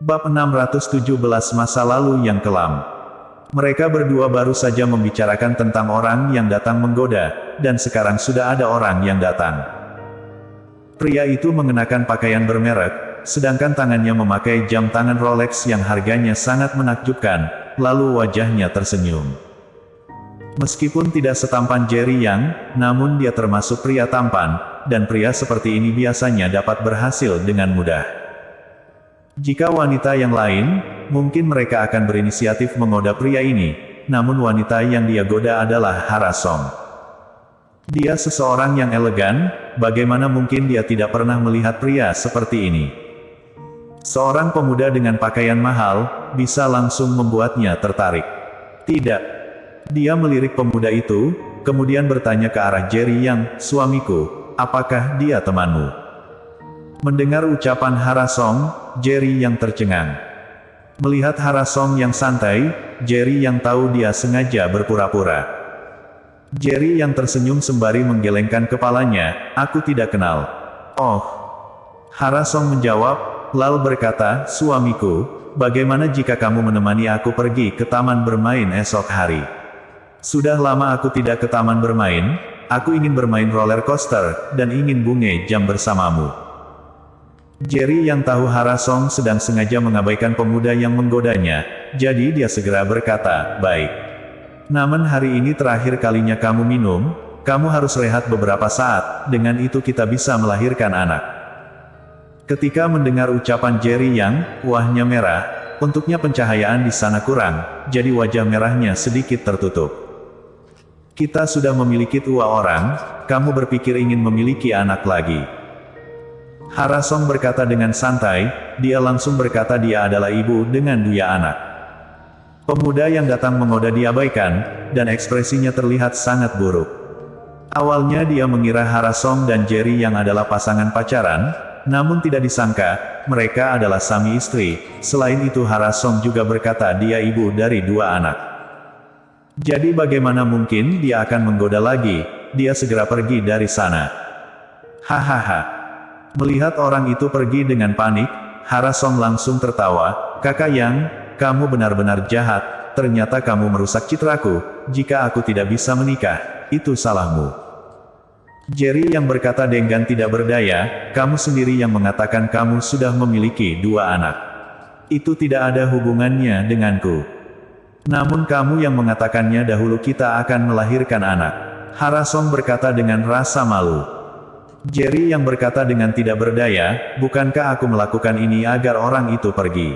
Bab 617 Masa Lalu yang Kelam. Mereka berdua baru saja membicarakan tentang orang yang datang menggoda, dan sekarang sudah ada orang yang datang. Pria itu mengenakan pakaian bermerek, sedangkan tangannya memakai jam tangan Rolex yang harganya sangat menakjubkan, lalu wajahnya tersenyum. Meskipun tidak setampan Jerry Yang, namun dia termasuk pria tampan, dan pria seperti ini biasanya dapat berhasil dengan mudah. Jika wanita yang lain, mungkin mereka akan berinisiatif menggoda pria ini, namun wanita yang dia goda adalah Hara Song. Dia seseorang yang elegan, bagaimana mungkin dia tidak pernah melihat pria seperti ini? Seorang pemuda dengan pakaian mahal, bisa langsung membuatnya tertarik. Tidak. Dia melirik pemuda itu, kemudian bertanya ke arah Jerry Yang, suamiku, apakah dia temanmu? Mendengar ucapan Hara Song, Jerry Yang tercengang. Melihat Hara Song yang santai, Jerry Yang tahu dia sengaja berpura-pura. Jerry Yang tersenyum sembari menggelengkan kepalanya, aku tidak kenal. Oh. Hara Song menjawab, lalu berkata, suamiku, bagaimana jika kamu menemani aku pergi ke taman bermain esok hari? Sudah lama aku tidak ke taman bermain, aku ingin bermain roller coaster, dan ingin bunga jam bersamamu. Jerry Yang tahu Hara Song sedang sengaja mengabaikan pemuda yang menggodanya, jadi dia segera berkata, baik. Namun hari ini terakhir kalinya kamu minum, kamu harus rehat beberapa saat, dengan itu kita bisa melahirkan anak. Ketika mendengar ucapan Jerry Yang, wajahnya merah, untuknya pencahayaan di sana kurang, jadi wajah merahnya sedikit tertutup. Kita sudah memiliki dua orang, kamu berpikir ingin memiliki anak lagi. Hara Song berkata dengan santai, dia langsung berkata dia adalah ibu dengan dua anak. Pemuda yang datang menggoda diabaikan, dan ekspresinya terlihat sangat buruk. Awalnya dia mengira Hara Song dan Jerry Yang adalah pasangan pacaran, namun tidak disangka, mereka adalah suami istri. Selain itu Hara Song juga berkata dia ibu dari dua anak. Jadi bagaimana mungkin dia akan menggoda lagi, dia segera pergi dari sana. Hahaha. Melihat orang itu pergi dengan panik, Hara Song langsung tertawa, kakak Yang, kamu benar-benar jahat, ternyata kamu merusak citraku, jika aku tidak bisa menikah, itu salahmu. Jerry Yang berkata dengan tidak berdaya, kamu sendiri yang mengatakan kamu sudah memiliki dua anak. Itu tidak ada hubungannya denganku. Namun kamu yang mengatakannya dahulu kita akan melahirkan anak. Hara Song berkata dengan rasa malu. Jerry Yang berkata dengan tidak berdaya, bukankah aku melakukan ini agar orang itu pergi?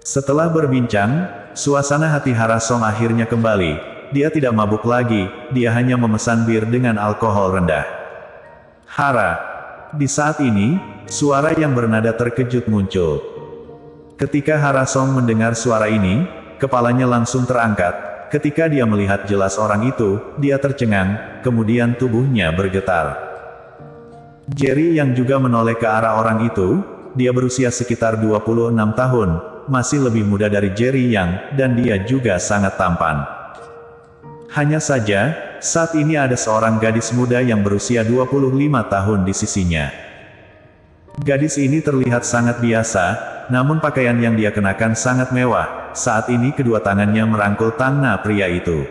Setelah berbincang, suasana hati Hara Song akhirnya kembali. Dia tidak mabuk lagi, dia hanya memesan bir dengan alkohol rendah. Hara. Di saat ini, suara yang bernada terkejut muncul. Ketika Hara Song mendengar suara ini, kepalanya langsung terangkat. Ketika dia melihat jelas orang itu, dia tercengang, kemudian tubuhnya bergetar. Jerry Yang juga menoleh ke arah orang itu, dia berusia sekitar 26 tahun, masih lebih muda dari Jerry Yang, dan dia juga sangat tampan. Hanya saja, saat ini ada seorang gadis muda yang berusia 25 tahun di sisinya. Gadis ini terlihat sangat biasa, namun pakaian yang dia kenakan sangat mewah, saat ini kedua tangannya merangkul tangan pria itu.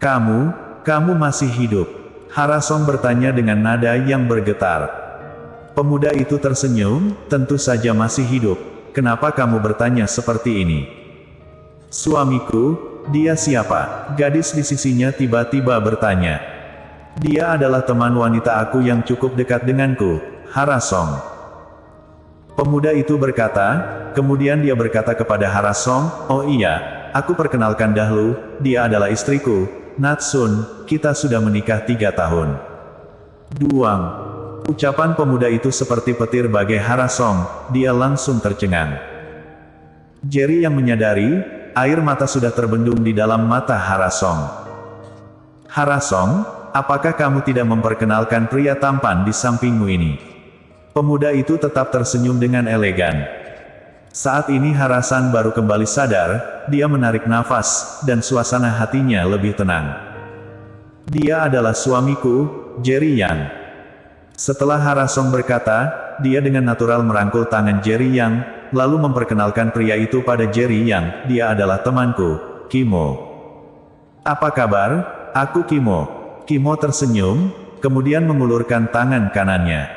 Kamu masih hidup? Hara Song bertanya dengan nada yang bergetar. Pemuda itu tersenyum, tentu saja masih hidup, kenapa kamu bertanya seperti ini? Suamiku, dia siapa? Gadis di sisinya tiba-tiba bertanya. Dia adalah teman wanita aku yang cukup dekat denganku, Hara Song. Pemuda itu berkata, kemudian dia berkata kepada Hara Song, oh iya, aku perkenalkan dahulu, dia adalah istriku, Natsun, kita sudah menikah 3 tahun. Duang. Ucapan pemuda itu seperti petir bagi Hara Song, dia langsung tercengang. Jerry Yang menyadari, air mata sudah terbendung di dalam mata Hara Song. Hara Song, apakah kamu tidak memperkenalkan pria tampan di sampingmu ini? Pemuda itu tetap tersenyum dengan elegan. Saat ini Hara Song baru kembali sadar, dia menarik nafas, dan suasana hatinya lebih tenang. Dia adalah suamiku, Jerry Yang. Setelah Hara Song berkata, dia dengan natural merangkul tangan Jerry Yang, lalu memperkenalkan pria itu pada Jerry yang, dia adalah temanku, Kimo. Apa kabar? Aku Kimo. Kimo tersenyum, kemudian mengulurkan tangan kanannya.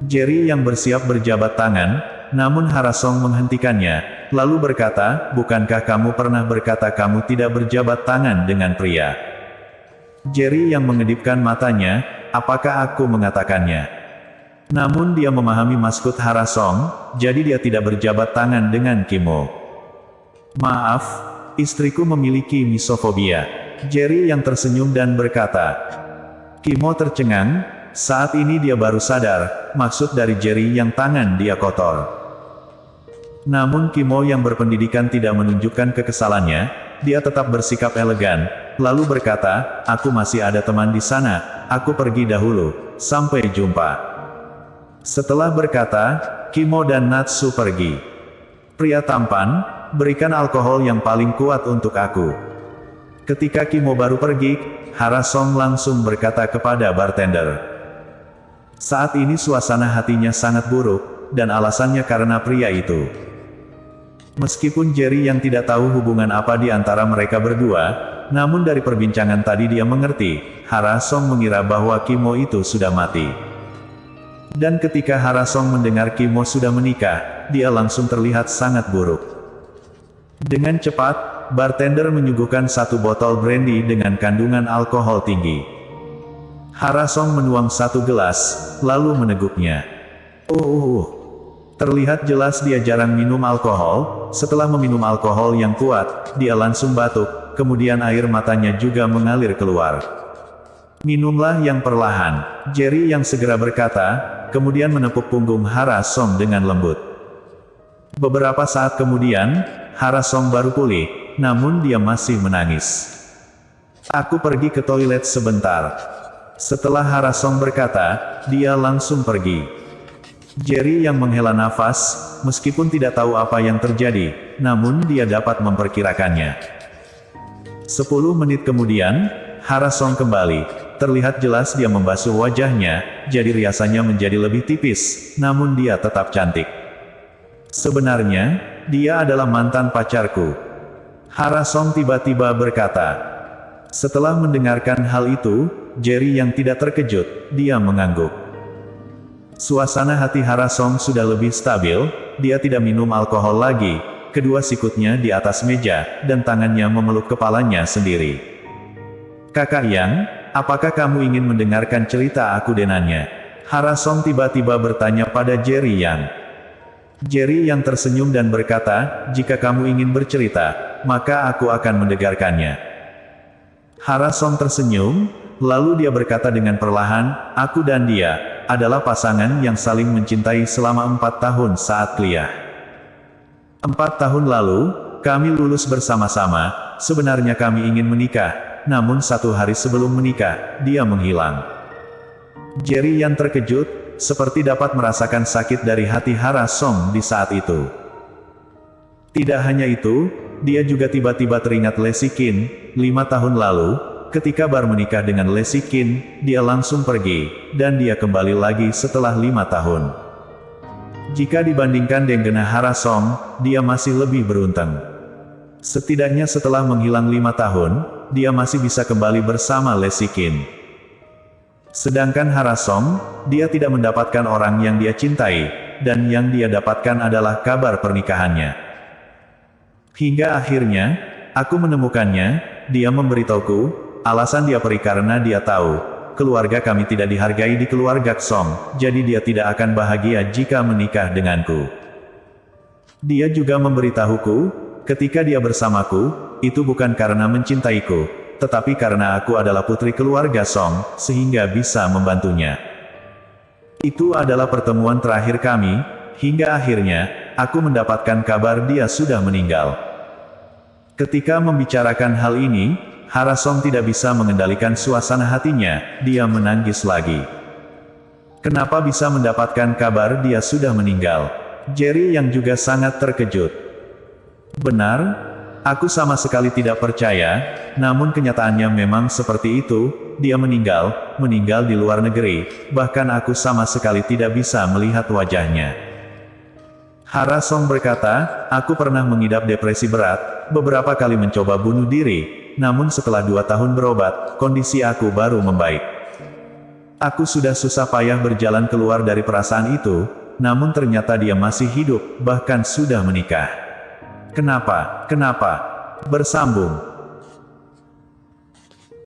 Jerry yang bersiap berjabat tangan, namun Harasong menghentikannya, lalu berkata, bukankah kamu pernah berkata kamu tidak berjabat tangan dengan pria? Jerry yang mengedipkan matanya, apakah aku mengatakannya? Namun dia memahami maksud Harasong, jadi dia tidak berjabat tangan dengan Kimo. Maaf, istriku memiliki misofobia. Jerry yang tersenyum dan berkata. Kimo tercengang, saat ini dia baru sadar, maksud dari Jerry yang tangan dia kotor. Namun Kimo yang berpendidikan tidak menunjukkan kekesalannya, dia tetap bersikap elegan, lalu berkata, aku masih ada teman di sana, aku pergi dahulu, sampai jumpa. Setelah berkata, Kimo dan Natsu pergi. Pria tampan, berikan alkohol yang paling kuat untuk aku. Ketika Kimo baru pergi, Harasong langsung berkata kepada bartender. Saat ini suasana hatinya sangat buruk, dan alasannya karena pria itu. Meskipun Jerry yang tidak tahu hubungan apa di antara mereka berdua, namun dari perbincangan tadi dia mengerti, Harasong mengira bahwa Kimo itu sudah mati. Dan ketika Harasong mendengar Kimo sudah menikah, dia langsung terlihat sangat buruk. Dengan cepat, bartender menyuguhkan satu botol brandy dengan kandungan alkohol tinggi. Harasong menuang satu gelas, lalu meneguknya. Terlihat jelas dia jarang minum alkohol, setelah meminum alkohol yang kuat, dia langsung batuk, kemudian air matanya juga mengalir keluar. Minumlah yang perlahan, Jerry yang segera berkata, kemudian menepuk punggung Harasong dengan lembut. Beberapa saat kemudian, Harasong baru pulih, namun dia masih menangis. Aku pergi ke toilet sebentar. Setelah Harasong berkata, dia langsung pergi. Jerry yang menghela nafas, meskipun tidak tahu apa yang terjadi, namun dia dapat memperkirakannya. 10 menit kemudian, Harasong kembali. Terlihat jelas dia membasuh wajahnya, jadi riasannya menjadi lebih tipis, namun dia tetap cantik. Sebenarnya, dia adalah mantan pacarku. Harasong tiba-tiba berkata. Setelah mendengarkan hal itu, Jerry yang tidak terkejut, dia mengangguk. Suasana hati Harasong sudah lebih stabil, dia tidak minum alkohol lagi, kedua sikutnya di atas meja, dan tangannya memeluk kepalanya sendiri. Kakak Yang, apakah kamu ingin mendengarkan cerita aku dengannya? Harasong tiba-tiba bertanya pada Jerry Yang. Jerry yang tersenyum dan berkata, jika kamu ingin bercerita, maka aku akan mendengarkannya. Harasong tersenyum, lalu dia berkata dengan perlahan, aku dan dia adalah pasangan yang saling mencintai selama 4 tahun saat kuliah. 4 tahun lalu, kami lulus bersama-sama, sebenarnya kami ingin menikah, namun 1 hari sebelum menikah, dia menghilang. Jerry yang terkejut, seperti dapat merasakan sakit dari hati Harasong di saat itu. Tidak hanya itu, dia juga tiba-tiba teringat Lesikin, 5 tahun lalu, ketika baru menikah dengan Lesikin, dia langsung pergi, dan dia kembali lagi setelah 5 tahun. Jika dibandingkan dengan Harasong, dia masih lebih beruntung. Setidaknya setelah menghilang 5 tahun, dia masih bisa kembali bersama Lesikin. Sedangkan Harasong, dia tidak mendapatkan orang yang dia cintai, dan yang dia dapatkan adalah kabar pernikahannya. Hingga akhirnya, aku menemukannya, dia memberitahuku, alasan dia pergi karena dia tahu, keluarga kami tidak dihargai di keluarga Song, jadi dia tidak akan bahagia jika menikah denganku. Dia juga memberitahuku, ketika dia bersamaku, itu bukan karena mencintaiku, tetapi karena aku adalah putri keluarga Song, sehingga bisa membantunya. Itu adalah pertemuan terakhir kami, hingga akhirnya, aku mendapatkan kabar dia sudah meninggal. Ketika membicarakan hal ini, Harasong tidak bisa mengendalikan suasana hatinya, dia menangis lagi. Kenapa bisa mendapatkan kabar dia sudah meninggal? Jerry yang juga sangat terkejut. Benar, aku sama sekali tidak percaya, namun kenyataannya memang seperti itu, dia meninggal di luar negeri, bahkan aku sama sekali tidak bisa melihat wajahnya. Hara Song berkata, aku pernah mengidap depresi berat, beberapa kali mencoba bunuh diri, namun setelah 2 tahun berobat, kondisi aku baru membaik. Aku sudah susah payah berjalan keluar dari perasaan itu, namun ternyata dia masih hidup, bahkan sudah menikah. Kenapa? Bersambung.